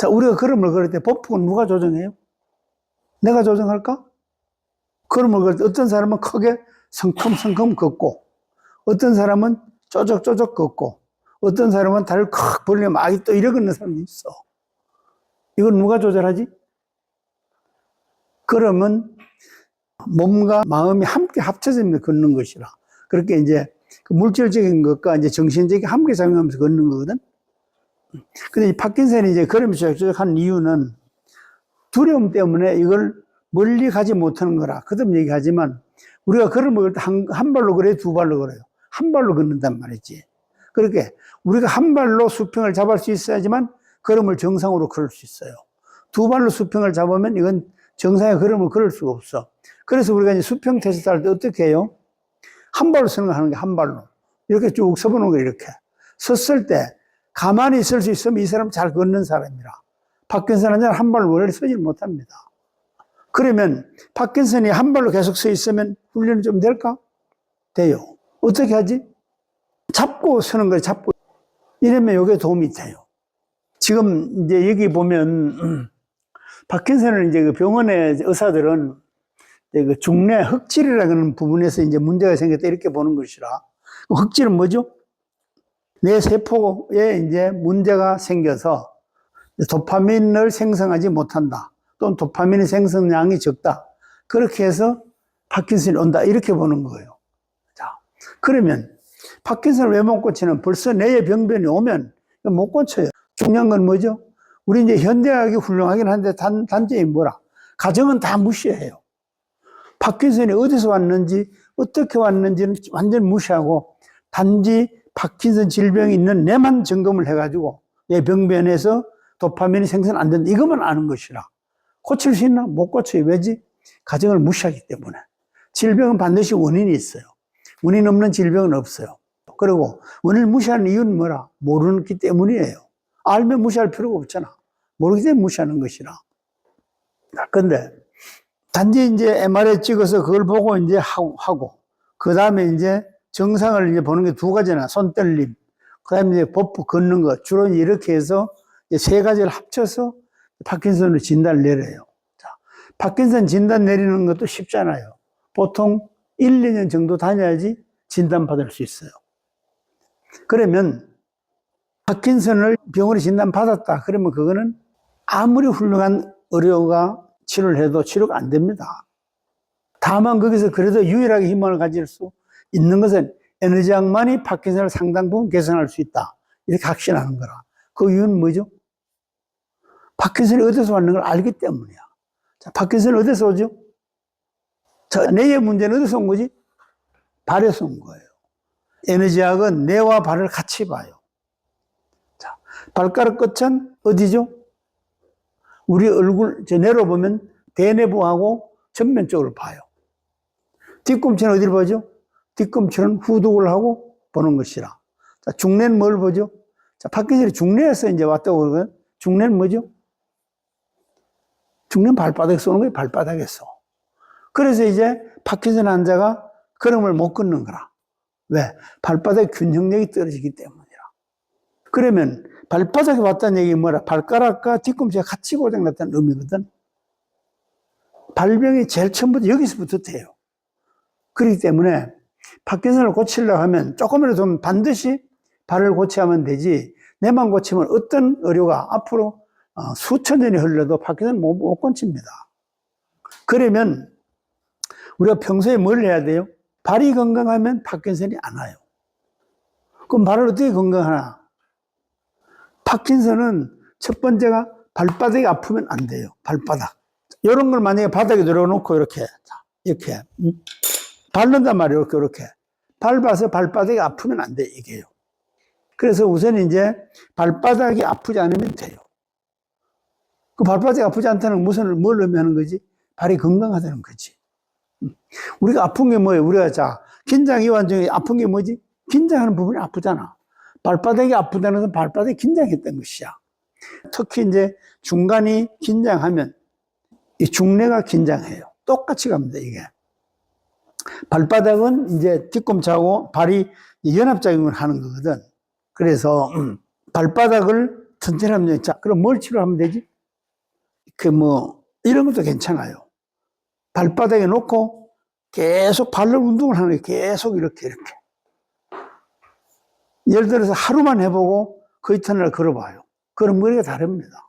자, 우리가 걸음을 걸을 때 보폭은 누가 조정해요? 내가 조정할까? 걸음을 걸을 때 어떤 사람은 크게 성큼성큼 걷고, 어떤 사람은 쪼적쪼적 걷고, 어떤 사람은 다리를 콱 벌리면 아이 또 이래 걷는 사람이 있어. 이건 누가 조절하지? 걸음은 몸과 마음이 함께 합쳐서 걷는 것이라. 그렇게 이제 그 물질적인 것과 이제 정신적인 함께 작용하면서 걷는 거거든. 근데 이 파킨슨이 이제 걸음이 쪼적쪼적한 이유는 두려움 때문에 이걸 멀리 가지 못하는 거라. 그다음 얘기하지만 우리가 걸음을 걸 때 한 발로 걸어요, 두 발로 걸어요? 한 발로 걷는단 말이지. 그렇게 우리가 한 발로 수평을 잡을 수 있어야지만 걸음을 정상으로 걸을 수 있어요. 두 발로 수평을 잡으면 이건 정상의 걸음을 걸을 수가 없어. 그래서 우리가 이제 수평 테스트 할 때 어떻게 해요? 한 발로 서는 거 하는 게 한 발로. 이렇게 쭉 서보는 거예요, 이렇게. 섰을 때 가만히 있을 수 있으면 이 사람 잘 걷는 사람이라. 파킨슨 한 발로 원래 서질 못합니다. 그러면 파킨슨이 한 발로 계속 서 있으면 훈련이 좀 될까? 돼요. 어떻게 하지? 잡고 서는 거예요, 잡고. 이러면 이게 도움이 돼요. 지금 이제 여기 보면, 파킨슨을 이제 그 병원의 의사들은 그 중뇌 흑질이라는 부분에서 이제 문제가 생겼다 이렇게 보는 것이라. 흑질은 뭐죠? 뇌 세포에 이제 문제가 생겨서 도파민을 생성하지 못한다. 또는 도파민의 생성량이 적다. 그렇게 해서 파킨슨이 온다. 이렇게 보는 거예요. 자, 그러면 파킨슨을 왜 못 고치는? 벌써 뇌의 병변이 오면 못 고쳐요. 중요한 건 뭐죠? 우리 이제 현대학이 훌륭하긴 한데 단점이 뭐라? 가정은 다 무시해요. 파킨슨이 어디서 왔는지, 어떻게 왔는지는 완전 무시하고 단지 파킨슨 질병이 있는 뇌만 점검을 해가지고 뇌 병변에서 도파민이 생성 안 된다. 이것만 아는 것이라. 고칠 수 있나? 못 고쳐요. 왜지? 가정을 무시하기 때문에. 질병은 반드시 원인이 있어요. 원인 없는 질병은 없어요. 그리고 원인을 무시하는 이유는 뭐라? 모르기 때문이에요. 알면 무시할 필요가 없잖아. 모르기 때문에 무시하는 것이라. 근데 단지 이제 MRI 찍어서 그걸 보고 이제 하고 그 다음에 이제 정상을 이제 보는 게 두 가지나. 손 떨림, 그 다음에 이제 보폭 걷는 것. 주로 이렇게 해서 세 가지를 합쳐서 파킨슨으로 진단을 내려요. 자, 파킨슨 진단 내리는 것도 쉽잖아요. 보통 1, 2년 정도 다녀야지 진단받을 수 있어요. 그러면 파킨슨을 병원에 진단받았다. 그러면 그거는 아무리 훌륭한 의료가 치료를 해도 치료가 안 됩니다. 다만 거기서 그래도 유일하게 희망을 가질 수 있는 것은 에너지학만이 파킨슨을 상당 부분 개선할 수 있다. 이렇게 확신하는 거라. 그 이유는 뭐죠? 파킨슨이 어디서 왔는 걸 알기 때문이야. 자, 파킨슨은 어디서 오죠? 자, 뇌의 문제는 어디서 온 거지? 발에서 온 거예요. 에너지학은 뇌와 발을 같이 봐요. 자, 발가락 끝은 어디죠? 우리 얼굴, 뇌로 보면 대뇌부하고 전면적으로 봐요. 뒤꿈치는 어디를 보죠? 뒤꿈치는 후두를 하고 보는 것이라. 자, 중뇌는 뭘 보죠? 자, 파킨슨이 중뇌에서 이제 왔다고 그러거든. 중뇌는 뭐죠? 중뇌는 발바닥에서 오는 거예요, 발바닥에서. 그래서 이제 파킨슨 환자가 걸음을 못 걷는 거라. 왜? 발바닥 균형력이 떨어지기 때문이라. 그러면 발바닥에 왔다는 얘기는 뭐라? 발가락과 뒤꿈치가 같이 고장났다는 의미거든. 발병이 제일 처음부터 여기서부터 돼요. 그렇기 때문에 파킨슨을 고치려고 하면 조금이라도 좀 반드시 발을 고쳐야 하면 되지, 뇌만 고치면 어떤 의료가 앞으로 수천 년이 흘러도 파킨슨을 못 고칩니다. 그러면 우리가 평소에 뭘 해야 돼요? 발이 건강하면 파킨슨이 안 와요. 그럼 발을 어떻게 건강하나? 파킨슨은 첫 번째가 발바닥이 아프면 안 돼요. 발바닥. 이런 걸 만약에 바닥에 내려놓고 이렇게 밟는단 말이에요. 이렇게 밟아서 발바닥이 아프면 안 돼, 이게요. 그래서 우선 이제 발바닥이 아프지 않으면 돼요. 그 발바닥이 아프지 않다는 것은 뭘 의미하는 거지? 발이 건강하다는 거지. 우리가 아픈 게 뭐예요? 우리가 자, 긴장 이완 중에 아픈 게 뭐지? 긴장하는 부분이 아프잖아. 발바닥이 아프다는 것은 발바닥이 긴장했던 것이야. 특히 이제 중간이 긴장하면 이 중뇌가 긴장해요. 똑같이 갑니다, 이게. 발바닥은 이제 뒤꿈치하고 발이 연합작용을 하는 거거든. 그래서 발바닥을 튼튼하면, 자, 그럼 뭘 치료하면 되지? 이런 것도 괜찮아요. 발바닥에 놓고 계속 발로 운동을 하는 거예요. 계속 이렇게. 예를 들어서 하루만 해보고 그 이튿날 걸어봐요. 그럼 머리가 다릅니다.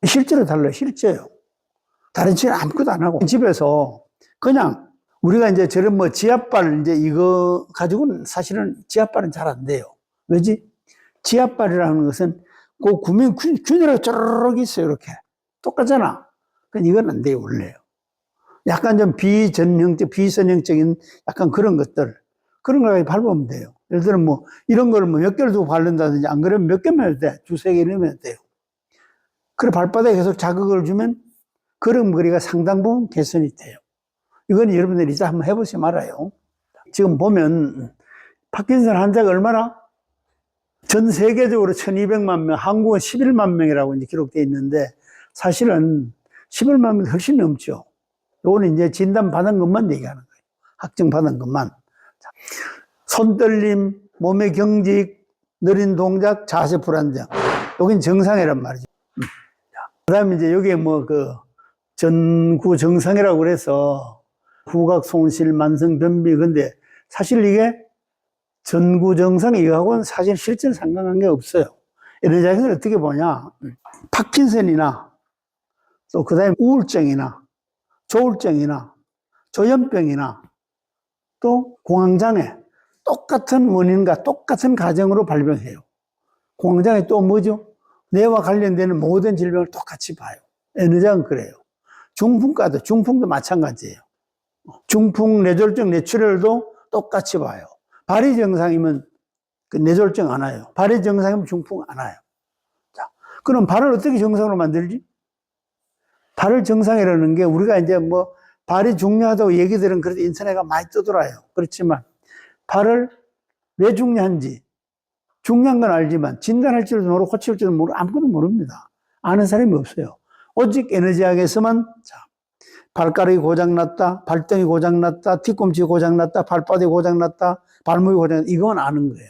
실제로 달라요. 실제요. 다른 치료 아무것도 안 하고. 집에서 그냥 우리가 이제 저런 지압발 이제 이거 가지고는 사실은 지압발은 잘 안 돼요. 왜지? 지압발이라는 것은 그 구명 균열이 쪼르륵 있어요. 이렇게. 똑같잖아. 그러니까 이건 안 돼요. 원래요. 약간 좀 비선형적인 약간 그런 것들. 그런 걸 밟으면 돼요. 예를 들어 이런 걸 몇 개를 두고 바른다든지 안 그러면 몇 개만 해도 돼. 두세 개 넣으면 돼요. 그래 발바닥에 계속 자극을 주면 걸음걸이가 상당 부분 개선이 돼요. 이건 여러분들이 이제 한번 해보시 말아요. 지금 보면 파킨슨 환자가 얼마나? 전 세계적으로 1200만 명, 한국은 11만 명이라고 이제 기록되어 있는데 사실은 11만 명 훨씬 넘죠. 요거는 이제 진단받은 것만 얘기하는 거예요. 확정받은 것만. 손떨림, 몸의 경직, 느린 동작, 자세 불안정. 여긴 정상이란 말이죠. 그 다음에 이제 여기에 전구 정상이라고 그래서 후각 손실, 만성 변비, 근데 사실 이게 전구 정상 이거하고는 사실 실제 상관관계 없어요. 이런 자기는 어떻게 보냐. 파킨슨이나 또 그 다음에 우울증이나 조울증이나 조현병이나 또 공황장애 똑같은 원인과 똑같은 과정으로 발병해요. 공황장애 또 뭐죠? 뇌와 관련되는 모든 질병을 똑같이 봐요. 에너지학은 그래요. 중풍도 마찬가지예요. 중풍, 뇌졸중, 뇌출혈도 똑같이 봐요. 발이 정상이면 뇌졸중 안 와요. 발이 정상이면 중풍 안 와요. 자, 그럼 발을 어떻게 정상으로 만들지? 발을 정상이라는 게 우리가 이제 발이 중요하다고 얘기들은 그래도 인터넷가 많이 뜨더라요. 그렇지만 발을 왜 중요한지 중요한 건 알지만 진단할 줄도 모르고 고칠 줄도 모르고 아무것도 모릅니다. 아는 사람이 없어요. 오직 에너지학에서만 발가락이 고장났다, 발등이 고장났다, 뒤꿈치 고장났다, 발바닥이 고장났다, 발목이 고장났다 이건 아는 거예요.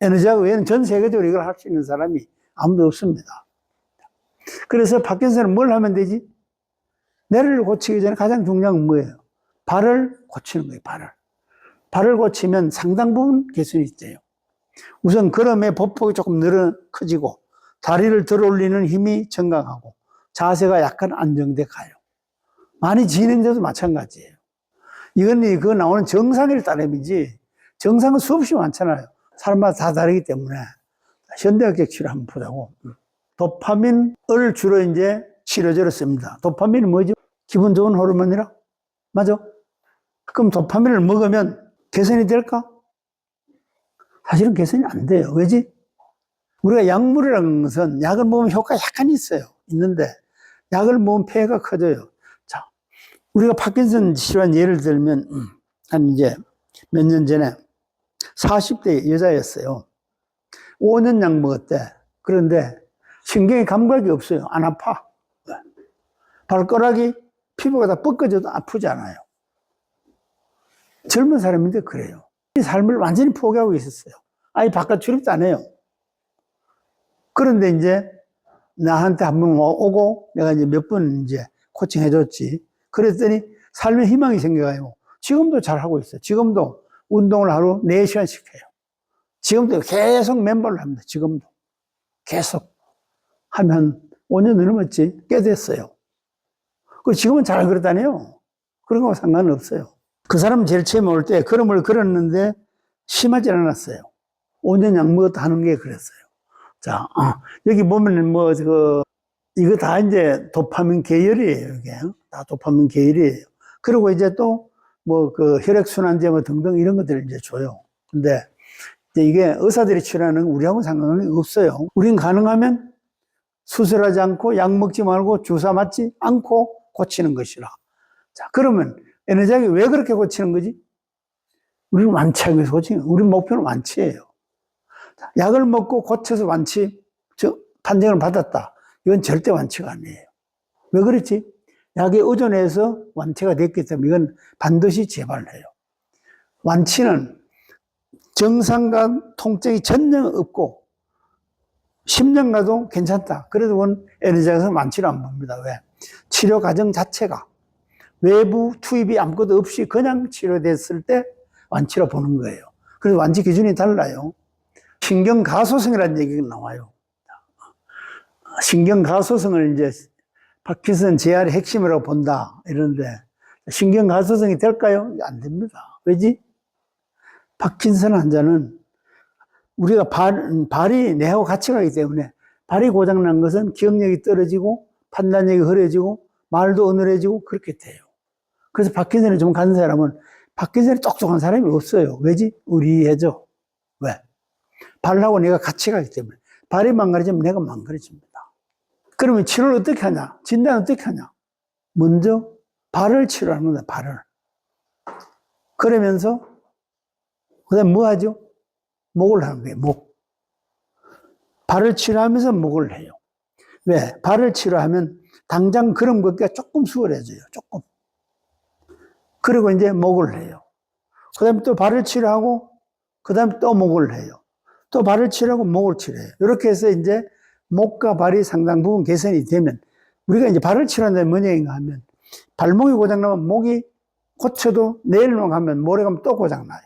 에너지학 외에는 전 세계적으로 이걸 할 수 있는 사람이 아무도 없습니다. 그래서 파킨슨은 뭘 하면 되지? 뇌를 고치기 전에 가장 중요한 건 뭐예요? 발을 고치는 거예요. 발을 고치면 상당 부분 개선이 돼요. 우선 걸음의 보폭이 조금 커지고 다리를 들어 올리는 힘이 증강하고 자세가 약간 안정돼 가요. 많이 지는데도 마찬가지예요. 이건 그거 나오는 정상을 따름이지 정상은 수없이 많잖아요. 사람마다 다 다르기 때문에 현대학적 치료 한번 보자고. 도파민을 주로 이제 치료제로 씁니다. 도파민은 뭐죠? 기분 좋은 호르몬이라? 맞아? 그럼 도파민을 먹으면 개선이 될까? 사실은 개선이 안 돼요. 왜지? 우리가 약물이라는 것은 약을 먹으면 효과가 약간 있어요. 있는데 약을 먹으면 폐해가 커져요. 자, 우리가 파킨슨 질환 예를 들면 한 이제 몇 년 전에 40대 여자였어요. 5년 약 먹었대. 그런데 신경에 감각이 없어요. 안 아파. 발가락이 피부가 다 벗겨져도 아프지 않아요. 젊은 사람인데 그래요. 삶을 완전히 포기하고 있었어요. 아예 바깥 출입도 안 해요. 그런데 이제 나한테 한 번 오고 내가 이제 몇 번 이제 코칭 해줬지. 그랬더니 삶에 희망이 생겨가요. 지금도 잘하고 있어요. 지금도 운동을 하루 4시간씩 해요. 지금도 계속 맨발로 합니다. 지금도. 계속. 하면 5년 넘었지. 꽤 됐어요. 그리고 지금은 잘 걸었다네요. 그런 거하고 상관은 없어요. 그 사람은 제일 처음에 올 때 걸음을 걸었는데 심하지 않았어요. 5년 약 먹었다 하는 게 그랬어요. 자, 여기 보면은 이거 다 이제 도파민 계열이에요, 이게. 다 도파민 계열이에요. 그리고 이제 또 혈액순환제 등등 이런 것들을 이제 줘요. 근데 이제 이게 의사들이 치료하는 우리하고는 상관이 없어요. 우린 가능하면 수술하지 않고 약 먹지 말고 주사 맞지 않고 고치는 것이라. 자, 그러면 에너지학이 왜 그렇게 고치는 거지? 우리는 완치하기 위해서 고치는 거예요. 우리 목표는 완치예요. 자, 약을 먹고 고쳐서 판정을 받았다. 이건 절대 완치가 아니에요. 왜 그렇지? 약에 의존해서 완치가 됐기 때문에 이건 반드시 재발해요. 완치는 정상과 통증이 전혀 없고 10년 가도 괜찮다. 그래도 그건 에너지학에서 완치를 안 봅니다. 왜? 치료 과정 자체가 외부 투입이 아무것도 없이 그냥 치료됐을 때 완치로 보는 거예요. 그래서 완치 기준이 달라요. 신경가소성이라는 얘기가 나와요. 신경가소성을 이제 파킨슨 재활의 핵심이라고 본다. 이러는데, 신경가소성이 될까요? 안 됩니다. 왜지? 파킨슨 환자는 우리가 발이 뇌하고 같이 가기 때문에 발이 고장난 것은 기억력이 떨어지고 판단력이 흐려지고 말도 어눌해지고 그렇게 돼요. 그래서 파킨슨에 좀 가는 사람은 파킨슨에 똑똑한 사람이 없어요. 왜지? 의리해져. 왜? 발하고 뇌가 같이 가기 때문에. 발이 망가지면 뇌가 망가집니다. 그러면 치료를 어떻게 하냐? 진단을 어떻게 하냐? 먼저 발을 치료하는 겁니다. 발을. 그러면서 그 다음에 뭐 하죠? 목을 하는 거예요. 목. 발을 치료하면서 목을 해요. 왜? 발을 치료하면 당장 걸음 걷기가 조금 수월해져요. 조금. 그리고 이제 목을 해요. 그 다음에 또 발을 치료하고 그 다음에 또 목을 해요. 또 발을 치료하고 목을 치료해요. 이렇게 해서 이제 목과 발이 상당 부분 개선이 되면 우리가 이제 발을 치료한다면 뭐냐 하면 발목이 고장나면 목이 고쳐도 내일로 가면 모레 가면 또 고장나요.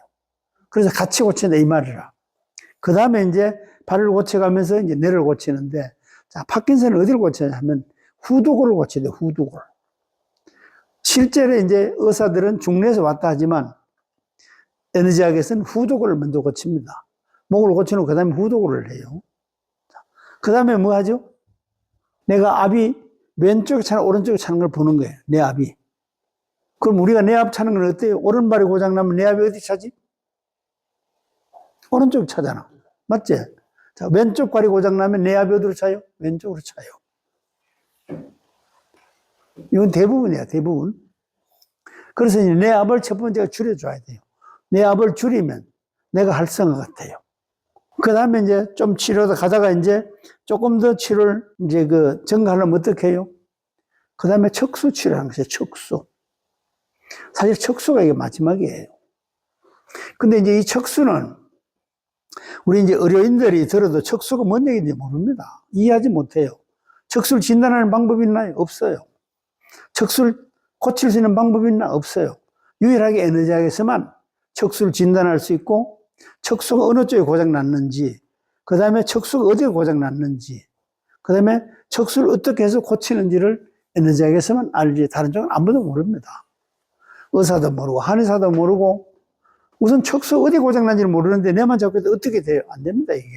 그래서 같이 고친다 이 말이라. 그 다음에 이제 발을 고쳐가면서 이제 뇌를 고치는데, 자, 파킨슨은 어디를 고치냐 하면 후두골을 고쳐야 돼요, 후두골. 실제로 이제 의사들은 중뇌에서 왔다 하지만 에너지학에서는 후두골을 먼저 고칩니다. 목을 고치고 그 다음에 후두골을 해요. 그 다음에 뭐 하죠? 내가 압이 왼쪽에 차는 오른쪽에 차는 걸 보는 거예요, 내 압이. 그럼 우리가 내 압 차는 건 어때요? 오른발이 고장나면 내 압이 어디 차지? 오른쪽에 차잖아. 맞지? 자, 왼쪽 발이 고장나면 내 압이 어디로 차요? 왼쪽으로 차요. 이건 대부분이야, 대부분. 그래서 내 압을 첫 번째가 줄여줘야 돼요. 내 압을 줄이면 내가 활성화 같아요. 그 다음에 이제 좀 치료도 가다가 이제 조금 더 치료를 이제 증가하려면 어떻게 해요? 그 다음에 척수 치료하는 것이에요, 척수. 사실 척수가 이게 마지막이에요. 근데 이제 이 척수는 우리 이제 의료인들이 들어도 척수가 뭔 얘기인지 모릅니다. 이해하지 못해요. 척수를 진단하는 방법이 있나요? 없어요. 척수를 고칠 수 있는 방법이 있나? 없어요. 유일하게 에너지학에서만 척수를 진단할 수 있고 척수가 어느 쪽에 고장났는지, 그 다음에 척수가 어디에 고장났는지, 그 다음에 척수를 어떻게 해서 고치는지를 에너지학에서만 알지 다른 쪽은 아무도 모릅니다. 의사도 모르고 한의사도 모르고 우선 척수 어디 고장난지를 모르는데 내만 잡고 해도 어떻게 돼요? 안 됩니다, 이게.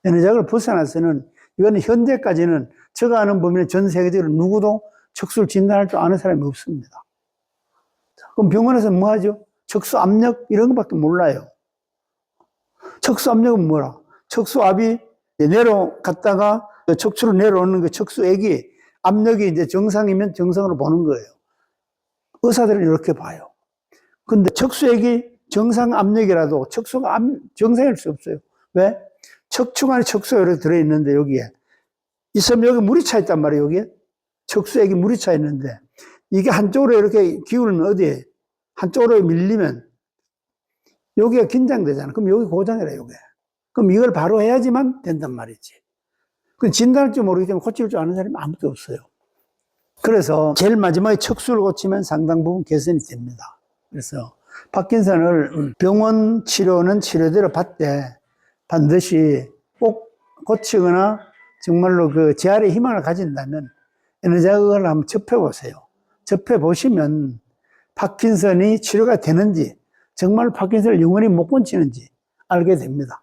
에너지학을 벗어나서는 이거는 현재까지는 제가 아는 범위는 전 세계적으로 누구도 척수를 진단할 줄 아는 사람이 없습니다. 그럼 병원에서 뭐 하죠? 척수 압력 이런 것밖에 몰라요. 척수 압력은 뭐라? 척수압이 내려갔다가 척추로 내려오는 그 척수액이 압력이 이제 정상이면 정상으로 보는 거예요. 의사들은 이렇게 봐요. 근데 척수액이 정상 압력이라도 척수가 정상일 수 없어요. 왜? 척추 안에 척수가 이렇게 들어있는데 여기에 있으면 여기 물이 차 있단 말이에요. 여기에 척수액이 물이 차 있는데 이게 한쪽으로 이렇게 기울면 어디에 한쪽으로 밀리면 여기가 긴장되잖아. 그럼 여기 고장이라 여기. 그럼 이걸 바로 해야지만 된단 말이지. 그 진단할 줄 모르기 때문에 고칠 줄 아는 사람이 아무도 없어요. 그래서 제일 마지막에 척수를 고치면 상당 부분 개선이 됩니다. 그래서 파킨슨을 병원 치료는 치료대로 받되 반드시 꼭 고치거나 정말로 그 재활의 희망을 가진다면 에너지학을 한번 접해보세요. 접해보시면 파킨슨이 치료가 되는지 정말 파킨슨을 영원히 못 고치는지 알게 됩니다.